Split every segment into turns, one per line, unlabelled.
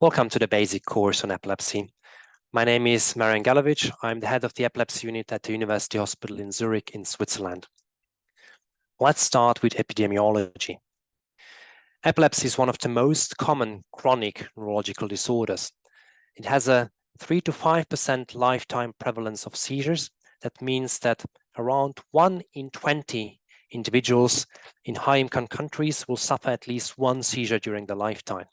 Welcome to the basic course on epilepsy. My name is Marian Galovic. I'm the head of the epilepsy unit at the University Hospital in Zurich in Switzerland. Let's start with epidemiology. Epilepsy is one of the most common chronic neurological disorders. It has a 3 to 5% lifetime prevalence of seizures. That means that around 1 in 20 individuals in high-income countries will suffer at least one seizure during their lifetime.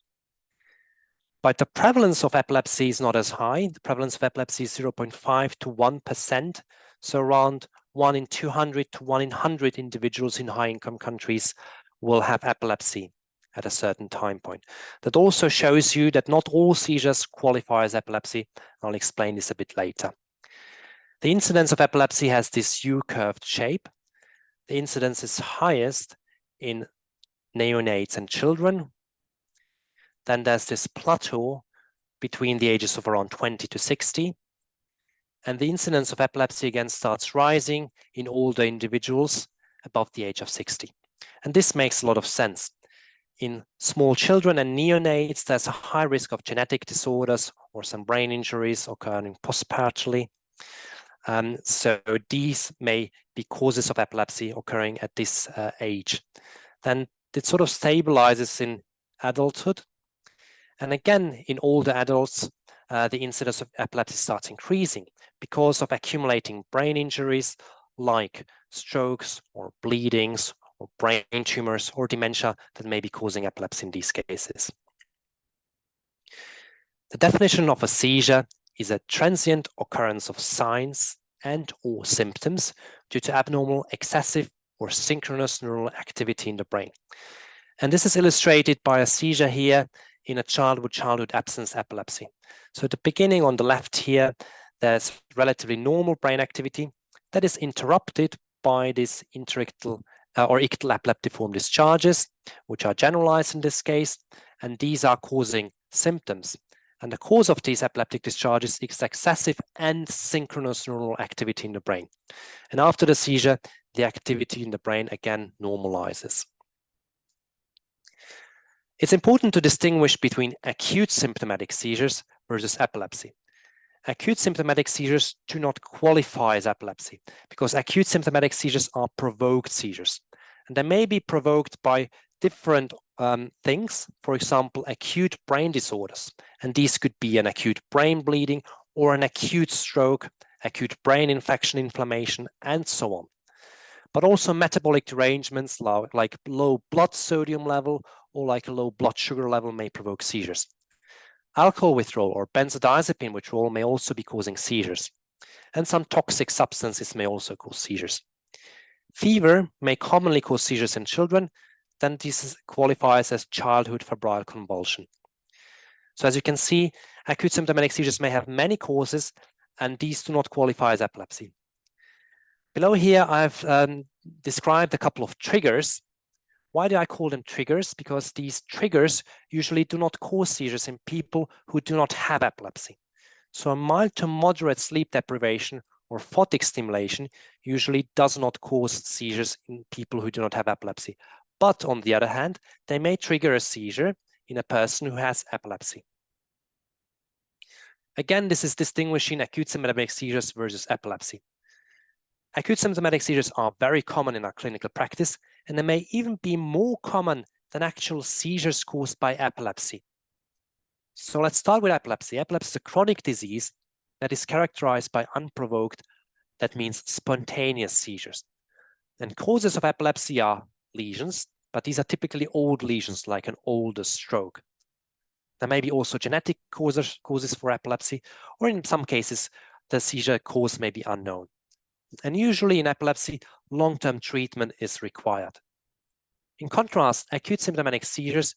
But the prevalence of epilepsy is not as high. The prevalence of epilepsy is 0.5 to 1%, so around 1 in 200 to 1 in 100 individuals in high-income countries will have epilepsy at a certain time point. That also shows you that not all seizures qualify as epilepsy. I'll explain this a bit later. The incidence of epilepsy has this U-curved shape. The incidence is highest in neonates and children. Then there's this plateau between the ages of around 20 to 60. And the incidence of epilepsy again starts rising in older individuals above the age of 60. And this makes a lot of sense. In small children and neonates, there's a high risk of genetic disorders or some brain injuries occurring postpartally. So these may be causes of epilepsy occurring at this age. Then it sort of stabilizes in adulthood. And again, in older adults, the incidence of epilepsy starts increasing because of accumulating brain injuries like strokes or bleedings or brain tumors or dementia that may be causing epilepsy in these cases. The definition of a seizure is a transient occurrence of signs and/or symptoms due to abnormal, excessive, or synchronous neural activity in the brain. And this is illustrated by a seizure here in a child with childhood absence epilepsy. So at the beginning on the left here, there's relatively normal brain activity that is interrupted by this interictal or ictal epileptiform discharges, which are generalized in this case, and these are causing symptoms. And the cause of these epileptic discharges is excessive and synchronous neural activity in the brain. And after the seizure, the activity in the brain again normalizes. It's important to distinguish between acute symptomatic seizures versus epilepsy. Acute symptomatic seizures do not qualify as epilepsy because acute symptomatic seizures are provoked seizures. And they may be provoked by different things, for example, acute brain disorders. And these could be an acute brain bleeding or an acute stroke, acute brain infection, inflammation, and so on. But also metabolic derangements like low blood sodium level or like a low blood sugar level may provoke seizures. Alcohol withdrawal or benzodiazepine withdrawal may also be causing seizures. And some toxic substances may also cause seizures. Fever may commonly cause seizures in children, then this qualifies as childhood febrile convulsion. So as you can see, acute symptomatic seizures may have many causes, and these do not qualify as epilepsy. Below here, I've described a couple of triggers. Why do I call them triggers? Because these triggers usually do not cause seizures in people who do not have epilepsy. So a mild to moderate sleep deprivation or photic stimulation usually does not cause seizures in people who do not have epilepsy. But on the other hand, they may trigger a seizure in a person who has epilepsy. Again, this is distinguishing acute symptomatic seizures versus epilepsy. Acute symptomatic seizures are very common in our clinical practice, and they may even be more common than actual seizures caused by epilepsy. So let's start with epilepsy. Epilepsy is a chronic disease that is characterized by unprovoked, that means spontaneous seizures. And causes of epilepsy are lesions, but these are typically old lesions like an older stroke. There may be also genetic causes for epilepsy, or in some cases, the seizure cause may be unknown. And usually in epilepsy, long-term treatment is required. In contrast, acute symptomatic seizures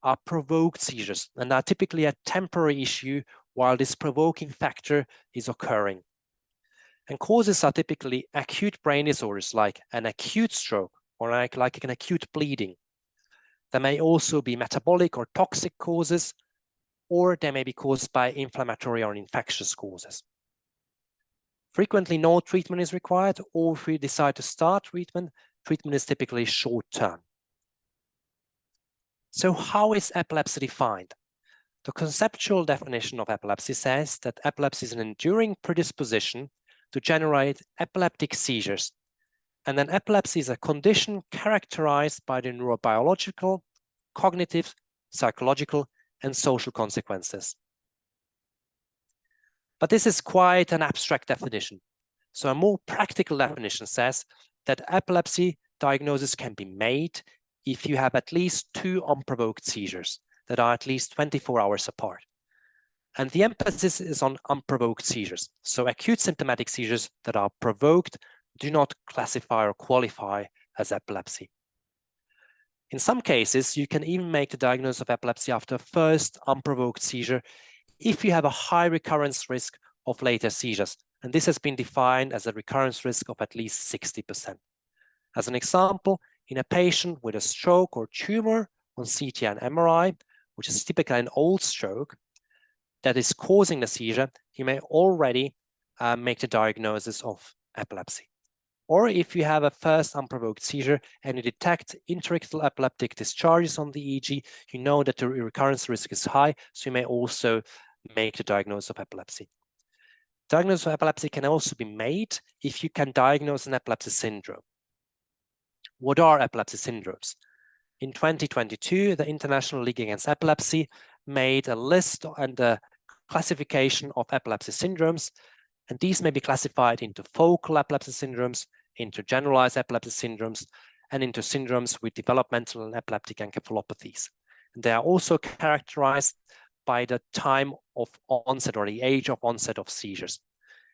are provoked seizures and are typically a temporary issue while this provoking factor is occurring. And causes are typically acute brain disorders like an acute stroke or like an acute bleeding. There may also be metabolic or toxic causes, or they may be caused by inflammatory or infectious causes. Frequently, no treatment is required, or if we decide to start treatment, treatment is typically short-term. So how is epilepsy defined? The conceptual definition of epilepsy says that epilepsy is an enduring predisposition to generate epileptic seizures. And then epilepsy is a condition characterized by the neurobiological, cognitive, psychological, and social consequences. But this is quite an abstract definition. So a more practical definition says that epilepsy diagnosis can be made if you have at least 2 unprovoked seizures that are at least 24 hours apart. And the emphasis is on unprovoked seizures. So acute symptomatic seizures that are provoked do not classify or qualify as epilepsy. In some cases, you can even make the diagnosis of epilepsy after a first unprovoked seizure if you have a high recurrence risk of later seizures. And this has been defined as a recurrence risk of at least 60%. As an example, in a patient with a stroke or tumor on CT and MRI, which is typically an old stroke that is causing the seizure, you may already make the diagnosis of epilepsy. Or if you have a first unprovoked seizure and you detect interictal epileptic discharges on the EEG, you know that the recurrence risk is high, so you may also make the diagnosis of epilepsy. Diagnosis of epilepsy can also be made if you can diagnose an epilepsy syndrome. What are epilepsy syndromes? In 2022, the International League Against Epilepsy made a list and a classification of epilepsy syndromes, and these may be classified into focal epilepsy syndromes, into generalized epilepsy syndromes, and into syndromes with developmental and epileptic encephalopathies. And they are also characterized by the time of onset or the age of onset of seizures.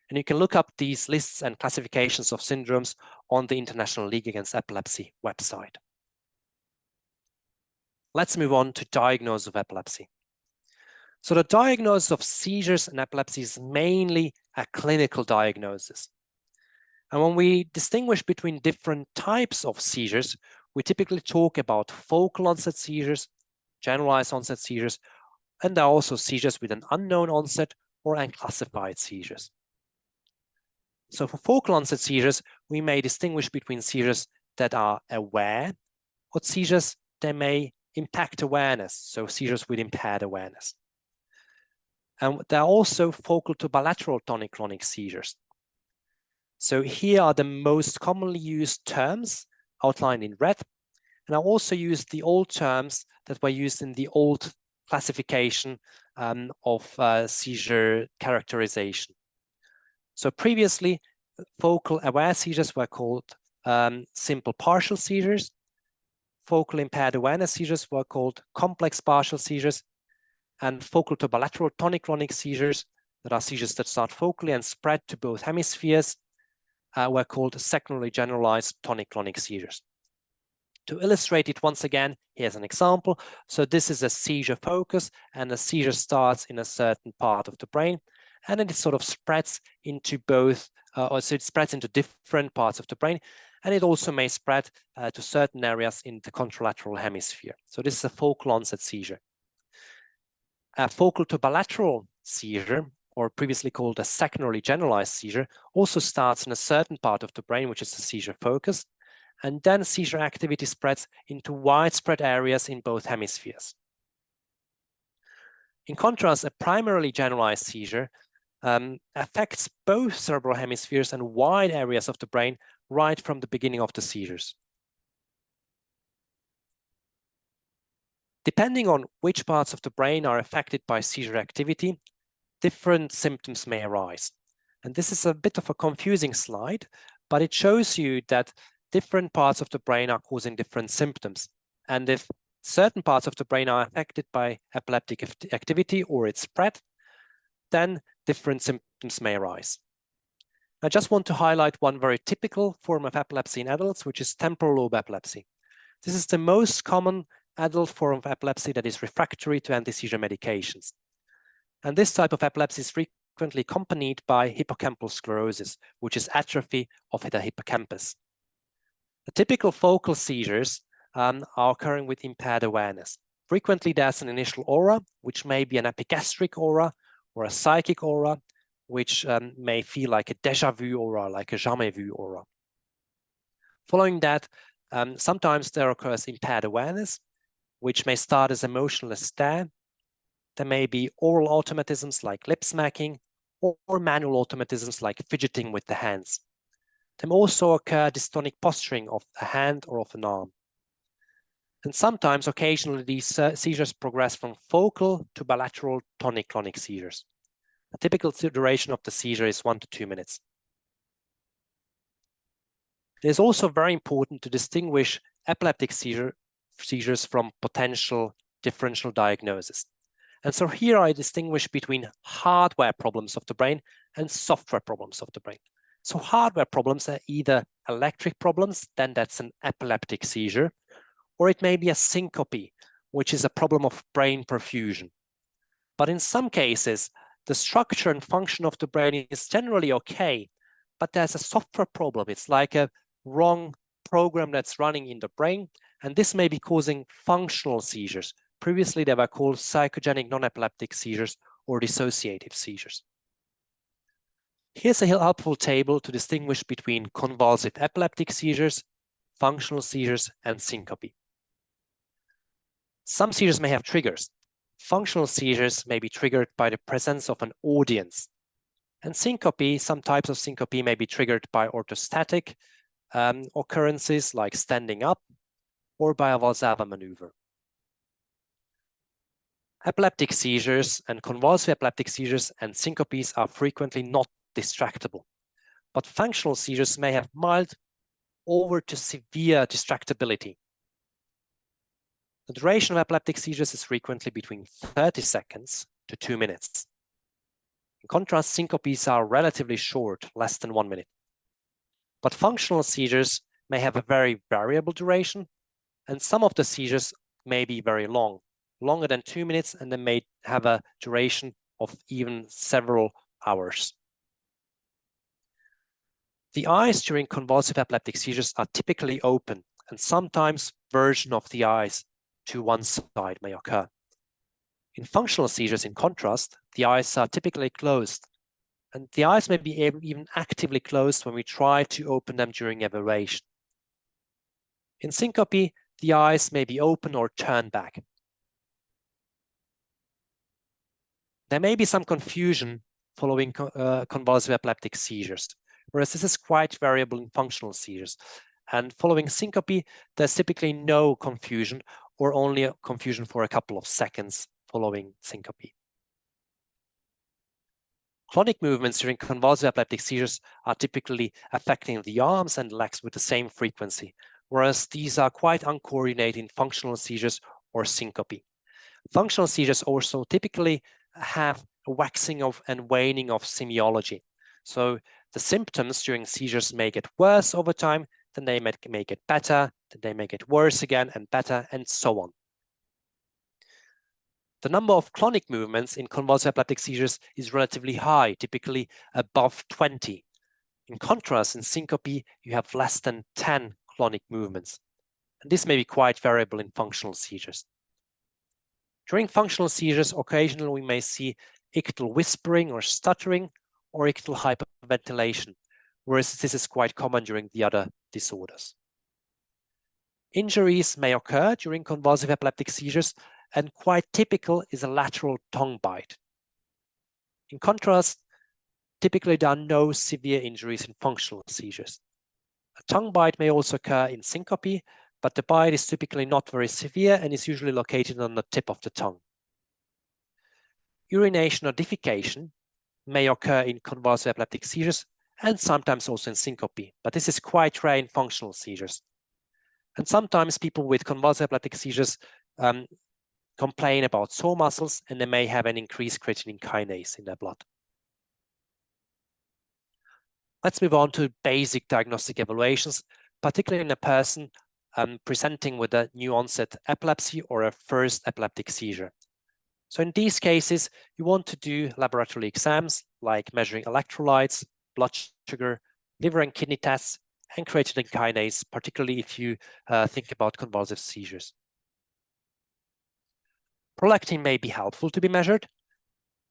And you can look up these lists and classifications of syndromes on the International League Against Epilepsy website. Let's move on to diagnosis of epilepsy. So the diagnosis of seizures and epilepsy is mainly a clinical diagnosis. And when we distinguish between different types of seizures, we typically talk about focal onset seizures, generalized onset seizures, and there are also seizures with an unknown onset or unclassified seizures. So for focal onset seizures, we may distinguish between seizures that are aware or seizures that may impact awareness, so seizures with impaired awareness. And there are also focal to bilateral tonic-clonic seizures. So here are the most commonly used terms outlined in red, and I also used the old terms that were used in the old classification of seizure characterization. So previously, focal aware seizures were called simple partial seizures. Focal impaired awareness seizures were called complex partial seizures, and focal to bilateral tonic-clonic seizures, that are seizures that start focally and spread to both hemispheres, were called secondary generalized tonic-clonic seizures. To illustrate it once again, here's an example. So this is a seizure focus, and the seizure starts in a certain part of the brain, and then it sort of spreads into both, so it spreads into different parts of the brain, and it also may spread to certain areas in the contralateral hemisphere. So this is a focal onset seizure. A focal to bilateral seizure, or previously called a secondary generalized seizure, also starts in a certain part of the brain, which is the seizure focus, and then seizure activity spreads into widespread areas in both hemispheres. In contrast, a primarily generalized seizure affects both cerebral hemispheres and wide areas of the brain right from the beginning of the seizures. Depending on which parts of the brain are affected by seizure activity, different symptoms may arise. And this is a bit of a confusing slide, but it shows you that different parts of the brain are causing different symptoms. And if certain parts of the brain are affected by epileptic activity or its spread, then different symptoms may arise. I just want to highlight one very typical form of epilepsy in adults, which is temporal lobe epilepsy. This is the most common adult form of epilepsy that is refractory to anti-seizure medications. And this type of epilepsy is frequently accompanied by hippocampal sclerosis, which is atrophy of the hippocampus. The typical focal seizures are occurring with impaired awareness. Frequently, there's an initial aura, which may be an epigastric aura or a psychic aura, which may feel like a déjà vu aura, like a jamais vu aura. Following that, sometimes there occurs impaired awareness, which may start as emotionless stare, There may be oral automatisms like lip smacking or manual automatisms like fidgeting with the hands. There may also occur dystonic posturing of a hand or of an arm. And sometimes, occasionally, these seizures progress from focal to bilateral tonic-clonic seizures. A typical duration of the seizure is 1 to 2 minutes. It is also very important to distinguish epileptic seizures from potential differential diagnosis. And so here I distinguish between hardware problems of the brain and software problems of the brain. So hardware problems are either electric problems, then that's an epileptic seizure, or it may be a syncope, which is a problem of brain perfusion. But in some cases, the structure and function of the brain is generally okay, but there's a software problem. It's like a wrong program that's running in the brain, and this may be causing functional seizures. Previously, they were called psychogenic non-epileptic seizures or dissociative seizures. Here's a helpful table to distinguish between convulsive epileptic seizures, functional seizures, and syncope. Some seizures may have triggers. Functional seizures may be triggered by the presence of an audience. And syncope, some types of syncope may be triggered by orthostatic occurrences like standing up or by a Valsalva maneuver. Epileptic seizures and convulsive epileptic seizures and syncopes are frequently not distractible, but functional seizures may have mild over to severe distractibility. The duration of epileptic seizures is frequently between 30 seconds to 2 minutes. In contrast, syncopes are relatively short, less than 1 minute. But functional seizures may have a very variable duration, and some of the seizures may be very long, longer than 2 minutes, and they may have a duration of even several hours. The eyes during convulsive epileptic seizures are typically open, and sometimes version of the eyes to one side may occur. In functional seizures, in contrast, the eyes are typically closed, and the eyes may be even actively closed when we try to open them during evaluation. In syncope, the eyes may be open or turned back. There may be some confusion following convulsive epileptic seizures, whereas this is quite variable in functional seizures. And following syncope, there's typically no confusion or only a confusion for a couple of seconds following syncope. Clonic movements during convulsive epileptic seizures are typically affecting the arms and legs with the same frequency, whereas these are quite uncoordinated in functional seizures or syncope. Functional seizures also typically have a waxing of and waning of semiology. So the symptoms during seizures may get worse over time, then they may get better, then they may get worse again and better, and so on. The number of clonic movements in convulsive epileptic seizures is relatively high, typically above 20. In contrast, in syncope, you have less than 10 clonic movements. And this may be quite variable in functional seizures. During functional seizures, occasionally we may see ictal whispering or stuttering or ictal hyperventilation, whereas this is quite common during the other disorders. Injuries may occur during convulsive epileptic seizures, and quite typical is a lateral tongue bite. In contrast, typically there are no severe injuries in functional seizures. A tongue bite may also occur in syncope, but the bite is typically not very severe and is usually located on the tip of the tongue. Urination or defecation may occur in convulsive epileptic seizures and sometimes also in syncope, but this is quite rare in functional seizures. And sometimes people with convulsive epileptic seizures complain about sore muscles, and they may have an increased creatine kinase in their blood. Let's move on to basic diagnostic evaluations, particularly in a person presenting with a new onset epilepsy or a first epileptic seizure. So in these cases, you want to do laboratory exams like measuring electrolytes, blood sugar, liver and kidney tests, and creatine kinase, particularly if you think about convulsive seizures. Prolactin may be helpful to be measured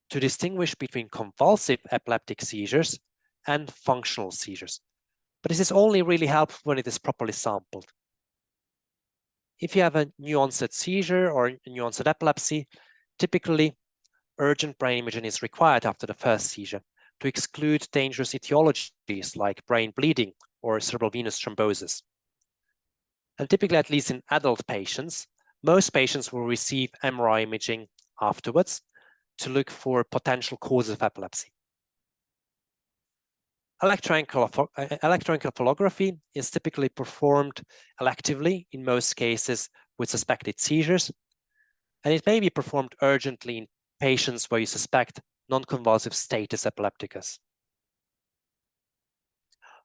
to distinguish between convulsive epileptic seizures and functional seizures. But this is only really helpful when it is properly sampled. If you have a new onset seizure or a new onset epilepsy, typically urgent brain imaging is required after the first seizure to exclude dangerous etiologies like brain bleeding or cerebral venous thrombosis. And typically, at least in adult patients, most patients will receive MRI imaging afterwards to look for potential causes of epilepsy. Electroencephalography is typically performed electively in most cases with suspected seizures, and it may be performed urgently in patients where you suspect non-convulsive status epilepticus.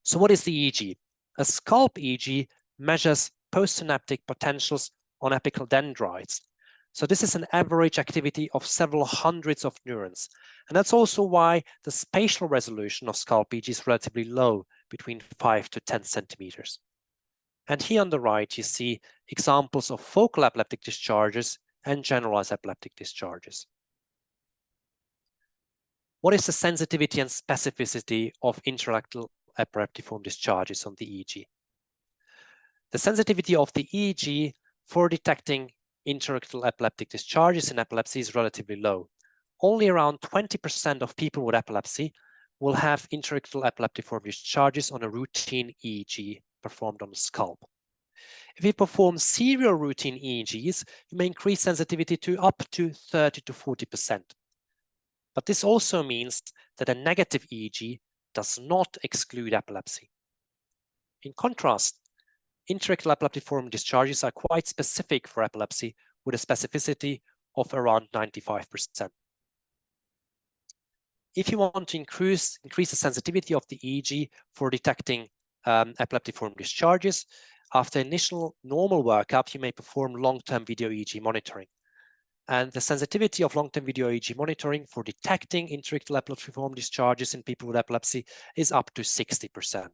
So what is the EEG? A scalp EEG measures postsynaptic potentials on apical dendrites. So this is an average activity of several hundreds of neurons. And that's also why the spatial resolution of scalp EEG is relatively low, between 5 to 10 centimeters. And here on the right, you see examples of focal epileptic discharges and generalized epileptic discharges. What is the sensitivity and specificity of intraictal epileptiform discharges on the EEG? The sensitivity of the EEG for detecting intraictal epileptic discharges in epilepsy is relatively low. Only around 20% of people with epilepsy will have intraictal epileptiform discharges on a routine EEG performed on the scalp. If you perform serial routine EEGs, you may increase sensitivity to up to 30 to 40%. But this also means that a negative EEG does not exclude epilepsy. In contrast, intraictal epileptiform discharges are quite specific for epilepsy with a specificity of around 95%. If you want to increase the sensitivity of the EEG for detecting epileptiform discharges, after initial normal workup, you may perform long-term video EEG monitoring. And the sensitivity of long-term video EEG monitoring for detecting intraictal epileptiform discharges in people with epilepsy is up to 60%.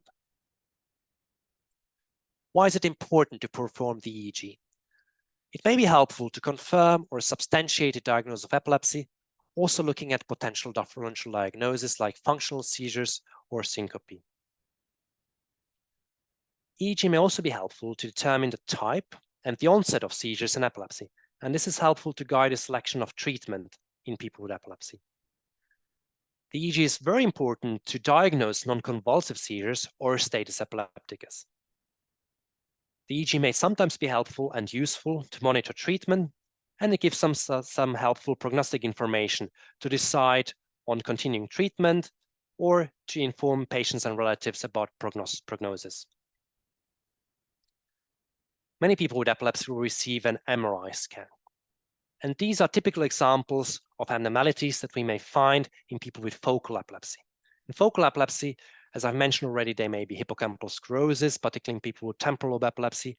Why is it important to perform the EEG? It may be helpful to confirm or substantiate a diagnosis of epilepsy, also looking at potential differential diagnosis like functional seizures or syncope. EEG may also be helpful to determine the type and the onset of seizures in epilepsy, and this is helpful to guide a selection of treatment in people with epilepsy. The EEG is very important to diagnose non-convulsive seizures or status epilepticus. The EEG may sometimes be helpful and useful to monitor treatment, and it gives some helpful prognostic information to decide on continuing treatment or to inform patients and relatives about prognosis. Many people with epilepsy will receive an MRI scan. And these are typical examples of abnormalities that we may find in people with focal epilepsy. In focal epilepsy, as I've mentioned already, there may be hippocampal sclerosis, particularly in people with temporal lobe epilepsy,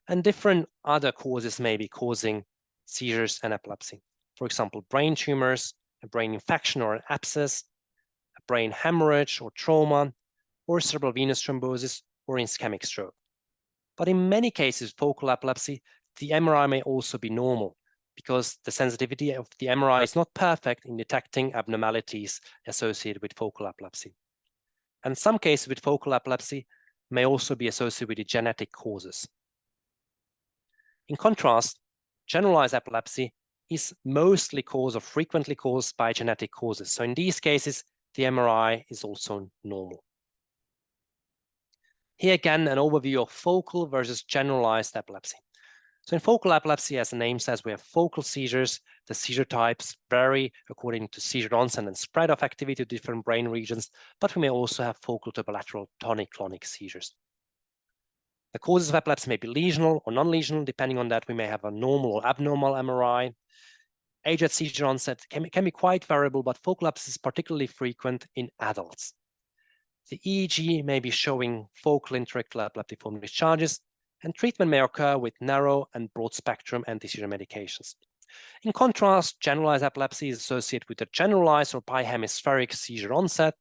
and different other causes may be causing seizures and epilepsy. For example, brain tumors, a brain infection or an abscess, a brain hemorrhage or trauma, or cerebral venous thrombosis or ischemic stroke. But in many cases, focal epilepsy, the MRI may also be normal because the sensitivity of the MRI is not perfect in detecting abnormalities associated with focal epilepsy. And some cases with focal epilepsy may also be associated with the genetic causes. In contrast, generalized epilepsy is mostly caused or frequently caused by genetic causes. So in these cases, the MRI is also normal. Here again, an overview of focal versus generalized epilepsy. So in focal epilepsy, as the name says, we have focal seizures. The seizure types vary according to seizure onset and spread of activity to different brain regions, but we may also have focal to bilateral tonic-clonic seizures. The causes of epilepsy may be lesional or non-lesional. Depending on that, we may have a normal or abnormal MRI. Age at seizure onset can be quite variable, but focal epilepsy is particularly frequent in adults. The EEG may be showing focal intraictal epileptiform discharges, and treatment may occur with narrow and broad spectrum anti-seizure medications. In contrast, generalized epilepsy is associated with a generalized or bihemispheric seizure onset.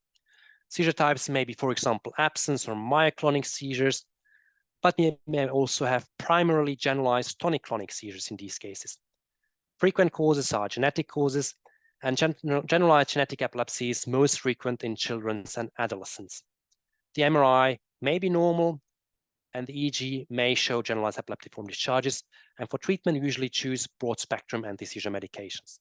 Seizure types may be, for example, absence or myoclonic seizures, but may also have primarily generalized tonic-clonic seizures in these cases. Frequent causes are genetic causes, and generalized genetic epilepsy is most frequent in children and adolescents. The MRI may be normal, and the EEG may show generalized epileptiform discharges, and for treatment, we usually choose broad-spectrum anti-seizure medications.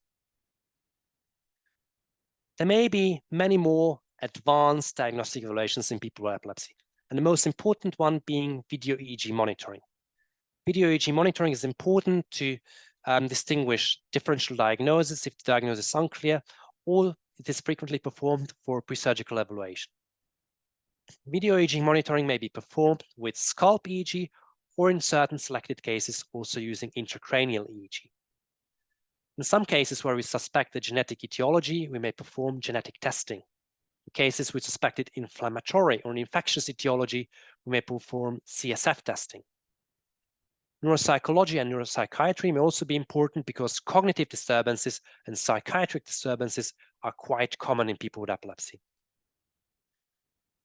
There may be many more advanced diagnostic evaluations in people with epilepsy, and the most important one being video EEG monitoring. Video EEG monitoring is important to distinguish differential diagnosis if the diagnosis is unclear, or it is frequently performed for pre-surgical evaluation. Video EEG monitoring may be performed with scalp EEG, or in certain selected cases also using intracranial EEG. In some cases where we suspect a genetic etiology, we may perform genetic testing. In cases with suspected inflammatory or infectious etiology, we may perform CSF testing. Neuropsychology and neuropsychiatry may also be important because cognitive disturbances and psychiatric disturbances are quite common in people with epilepsy.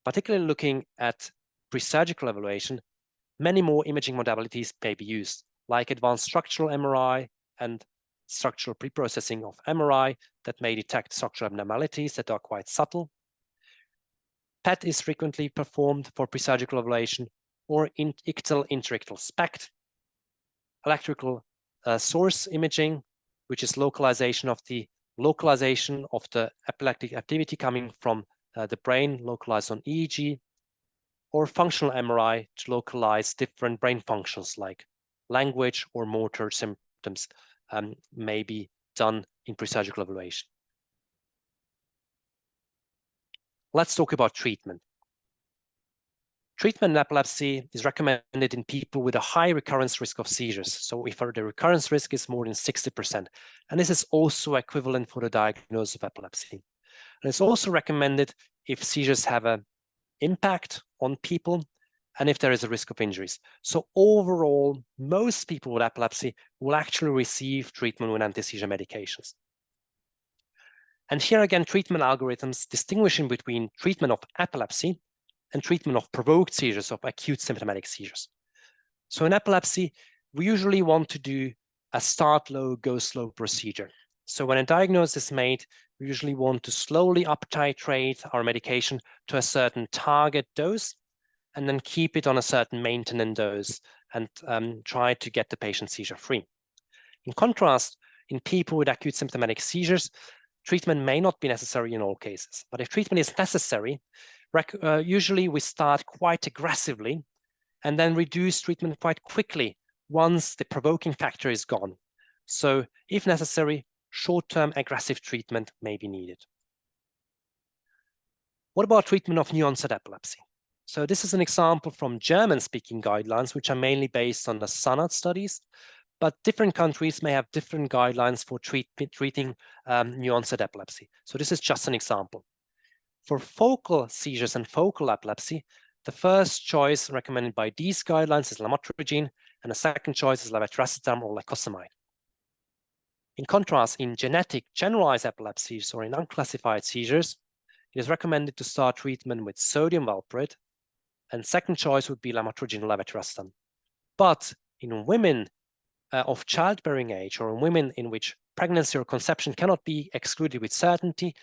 Particularly looking at pre-surgical evaluation, many more imaging modalities may be used, like advanced structural MRI and structural preprocessing of MRI that may detect structural abnormalities that are quite subtle. PET is frequently performed for pre-surgical evaluation, or ictal interictal SPECT. Electrical source imaging, which is localization of the epileptic activity coming from the brain, localized on EEG, or functional MRI to localize different brain functions like language or motor symptoms may be done in pre-surgical evaluation. Let's talk about treatment. Treatment in epilepsy is recommended in people with a high recurrence risk of seizures. So if the recurrence risk is more than 60%, and this is also equivalent for the diagnosis of epilepsy. And it's also recommended if seizures have an impact on people and if there is a risk of injuries. So overall, most people with epilepsy will actually receive treatment with anti-seizure medications. And here again, treatment algorithms distinguishing between treatment of epilepsy and treatment of provoked seizures, of acute symptomatic seizures. So in epilepsy, we usually want to do a start low, go slow procedure. So when a diagnosis is made, we usually want to slowly up titrate our medication to a certain target dose, and then keep it on a certain maintenance dose and try to get the patient seizure free. In contrast, in people with acute symptomatic seizures, treatment may not be necessary in all cases. But if treatment is necessary, usually we start quite aggressively and then reduce treatment quite quickly once the provoking factor is gone. So if necessary, short-term aggressive treatment may be needed. What about treatment of new onset epilepsy? So this is an example from German-speaking guidelines, which are mainly based on the SANAD studies, but different countries may have different guidelines for treating new onset epilepsy. So this is just an example. For focal seizures and focal epilepsy, the first choice recommended by these guidelines is lamotrigine, and the second choice is levetiracetam or lacosamide. In contrast, in genetic generalized epilepsies or in unclassified seizures, it is recommended to start treatment with sodium valproate, and second choice would be lamotrigine or levetiracetam. But in women of childbearing age, or in women in which pregnancy or conception cannot be excluded with certainty,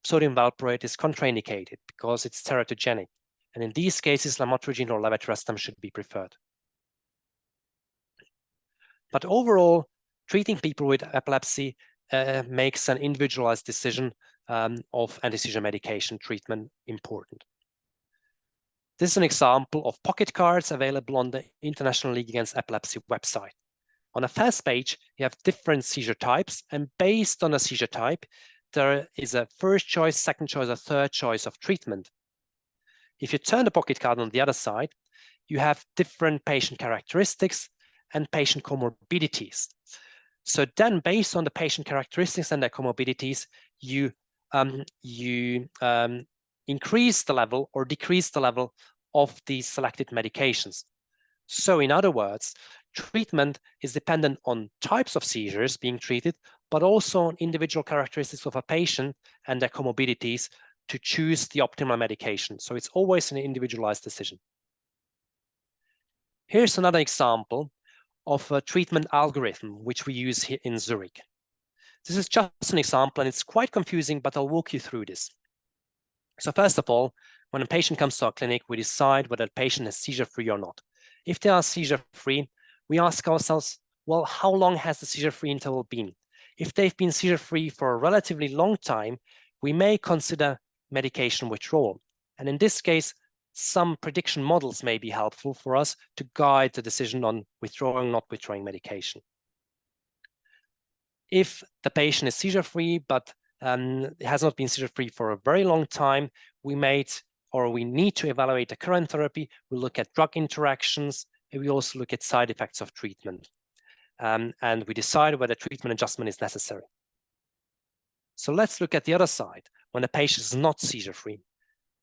sodium valproate is contraindicated because it's teratogenic. And in these cases, lamotrigine or levetiracetam should be preferred. But overall, treating people with epilepsy makes an individualized decision of anti-seizure medication treatment important. This is an example of pocket cards available on the International League Against Epilepsy website. On the first page, you have different seizure types, and based on a seizure type, there is a first choice, second choice, a third choice of treatment. If you turn the pocket card on the other side, you have different patient characteristics and patient comorbidities. So then, based on the patient characteristics and their comorbidities, you increase the level or decrease the level of the selected medications. So in other words, treatment is dependent on types of seizures being treated, but also on individual characteristics of a patient and their comorbidities to choose the optimal medication. So it's always an individualized decision. Here's another example of a treatment algorithm which we use here in Zurich. This is just an example, and it's quite confusing, but I'll walk you through this. So first of all, when a patient comes to our clinic, we decide whether the patient is seizure-free or not. If they are seizure-free, we ask ourselves, well, how long has the seizure-free interval been? If they've been seizure-free for a relatively long time, we may consider medication withdrawal. And in this case, some prediction models may be helpful for us to guide the decision on withdrawing, not withdrawing medication. If the patient is seizure-free, but has not been seizure-free for a very long time, we need to evaluate the current therapy. We look at drug interactions, and we also look at side effects of treatment. And we decide whether treatment adjustment is necessary. So let's look at the other side, when the patient is not seizure-free.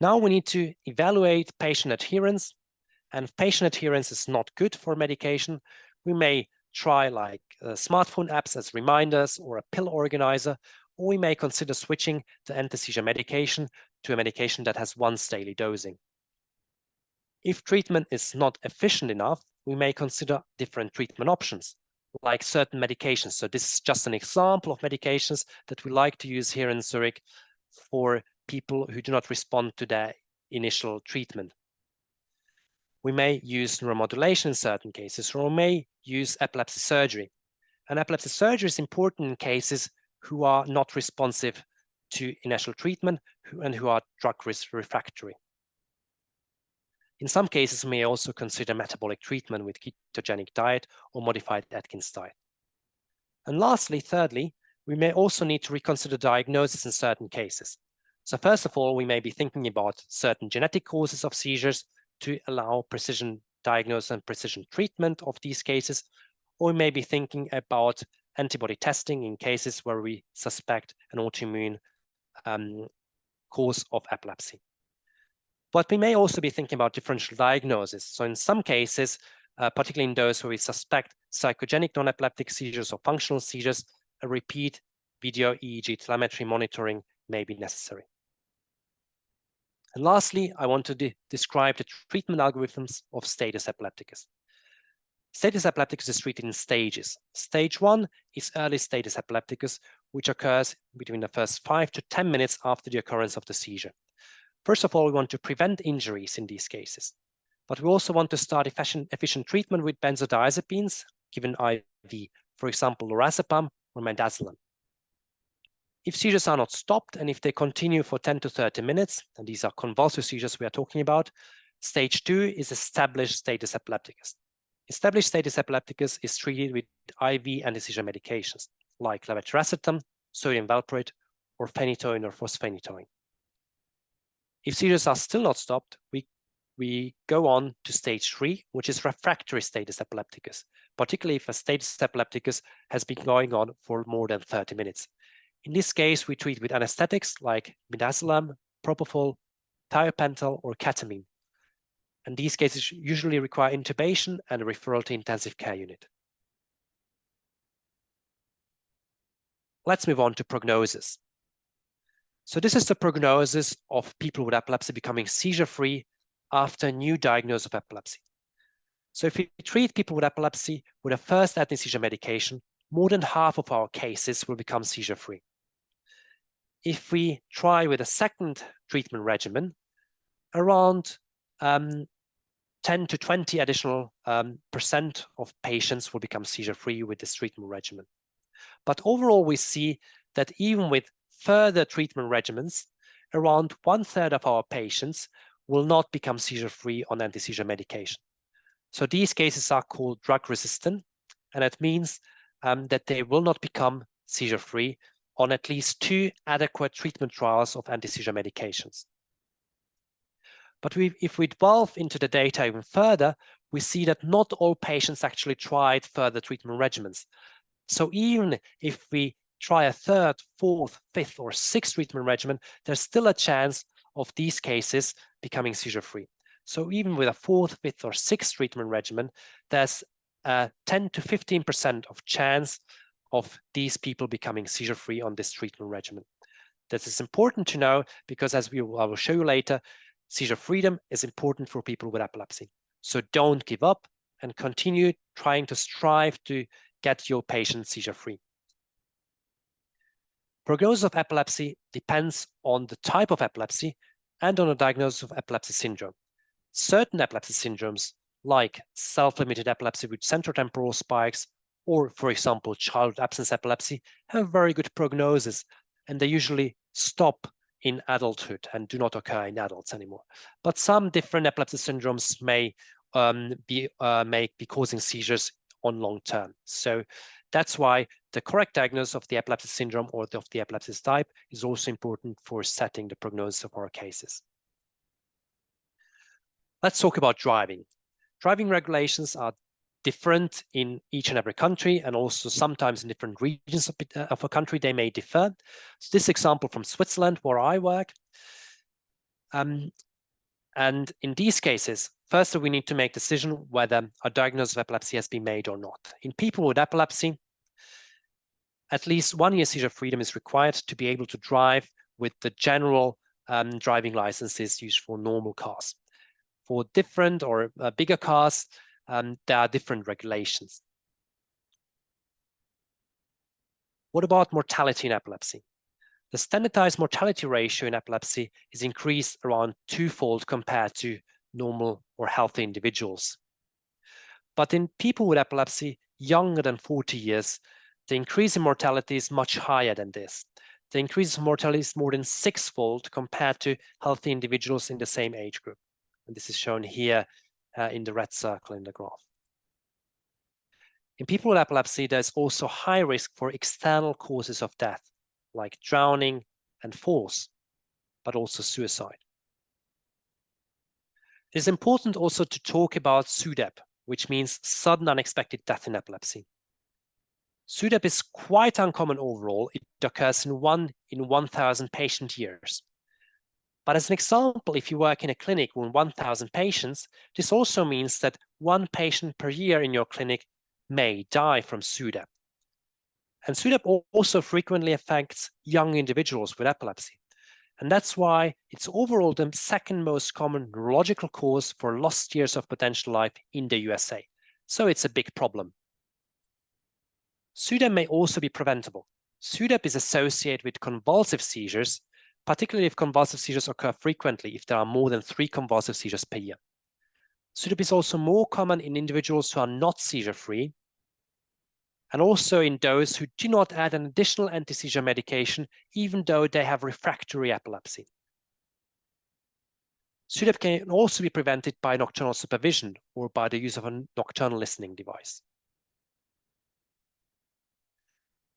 Now we need to evaluate patient adherence, and if patient adherence is not good for medication, we may try like smartphone apps as reminders or a pill organizer, or we may consider switching the anti-seizure medication to a medication that has once daily dosing. If treatment is not efficient enough, we may consider different treatment options, like certain medications. So this is just an example of medications that we like to use here in Zurich for people who do not respond to their initial treatment. We may use neuromodulation in certain cases, or we may use epilepsy surgery. And epilepsy surgery is important in cases who are not responsive to initial treatment and who are drug refractory. In some cases, we may also consider metabolic treatment with ketogenic diet or modified Atkins diet. And lastly, thirdly, we may also need to reconsider diagnosis in certain cases. So first of all, we may be thinking about certain genetic causes of seizures to allow precision diagnosis and precision treatment of these cases, or we may be thinking about antibody testing in cases where we suspect an autoimmune cause of epilepsy. But we may also be thinking about differential diagnosis. So in some cases, particularly in those where we suspect psychogenic non-epileptic seizures or functional seizures, a repeat video EEG telemetry monitoring may be necessary. And lastly, I want to describe the treatment algorithms of status epilepticus. Status epilepticus is treated in stages. Stage 1 is early status epilepticus, which occurs between the first 5 to 10 minutes after the occurrence of the seizure. First of all, we want to prevent injuries in these cases, but we also want to start efficient treatment with benzodiazepines given IV, for example, lorazepam or midazolam. If seizures are not stopped and if they continue for 10 to 30 minutes, and these are convulsive seizures we are talking about, stage 2 is established status epilepticus. Established status epilepticus is treated with IV anti-seizure medications like levetiracetam, sodium valproate, or phenytoin or fosphenytoin. If seizures are still not stopped, we go on to stage 3, which is refractory status epilepticus, particularly if a status epilepticus has been going on for more than 30 minutes. In this case, we treat with anesthetics like midazolam, propofol, thiopental, or ketamine. And these cases usually require intubation and a referral to intensive care unit. Let's move on to prognosis. So this is the prognosis of people with epilepsy becoming seizure-free after a new diagnosis of epilepsy. So if we treat people with epilepsy with a first anti-seizure medication, more than half of our cases will become seizure-free. If we try with a second treatment regimen, around 10 to 20 additional percent of patients will become seizure-free with this treatment regimen. But overall, we see that even with further treatment regimens, around 1/3 of our patients will not become seizure-free on anti-seizure medication. So these cases are called drug-resistant, and it means that they will not become seizure-free on at least 2 adequate treatment trials of anti-seizure medications. But if we delve into the data even further, we see that not all patients actually tried further treatment regimens. So even if we try a 3rd, 4th, 5th, or 6th treatment regimen, there's still a chance of these cases becoming seizure-free. So even with a 4th, 5th, or 6th treatment regimen, there's a 10 to 15% of chance of these people becoming seizure-free on this treatment regimen. This is important to know because, as I will show you later, seizure freedom is important for people with epilepsy. So don't give up and continue trying to strive to get your patient seizure-free. Prognosis of epilepsy depends on the type of epilepsy and on a diagnosis of epilepsy syndrome. Certain epilepsy syndromes, like self-limited epilepsy with centrotemporal spikes, or for example, childhood absence epilepsy, have very good prognosis, and they usually stop in adulthood and do not occur in adults anymore. But some different epilepsy syndromes may be causing seizures on long term. So that's why the correct diagnosis of the epilepsy syndrome or of the epilepsy type is also important for setting the prognosis of our cases. Let's talk about driving. Driving regulations are different in each and every country, and also sometimes in different regions of a country they may differ. So this example from Switzerland, where I work. And in these cases, first we need to make a decision whether a diagnosis of epilepsy has been made or not. In people with epilepsy, at least 1 year seizure freedom is required to be able to drive with the general driving licenses used for normal cars. For different or bigger cars, there are different regulations. What about mortality in epilepsy? The standardized mortality ratio in epilepsy is increased around twofold compared to normal or healthy individuals. But in people with epilepsy younger than 40 years, the increase in mortality is much higher than this. The increase in mortality is more than sixfold compared to healthy individuals in the same age group. And this is shown here in the red circle in the graph. In people with epilepsy, there's also high risk for external causes of death, like drowning and falls, but also suicide. It is important also to talk about SUDEP, which means sudden unexpected death in epilepsy. SUDEP is quite uncommon overall. It occurs in 1 in 1,000 patient years. But as an example, if you work in a clinic with 1,000 patients, this also means that 1 patient per year in your clinic may die from SUDEP. And SUDEP also frequently affects young individuals with epilepsy. And that's why it's overall the second most common neurological cause for lost years of potential life in the USA. So it's a big problem. SUDEP may also be preventable. SUDEP is associated with convulsive seizures, particularly if convulsive seizures occur frequently, if there are more than 3 convulsive seizures per year. SUDEP is also more common in individuals who are not seizure-free, and also in those who do not add an additional anti-seizure medication, even though they have refractory epilepsy. SUDEP can also be prevented by nocturnal supervision or by the use of a nocturnal listening device.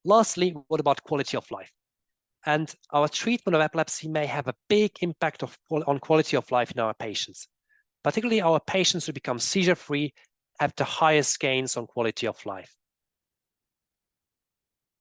Lastly, what about quality of life? And our treatment of epilepsy may have a big impact on quality of life in our patients. Particularly our patients who become seizure-free have the highest gains on quality of life.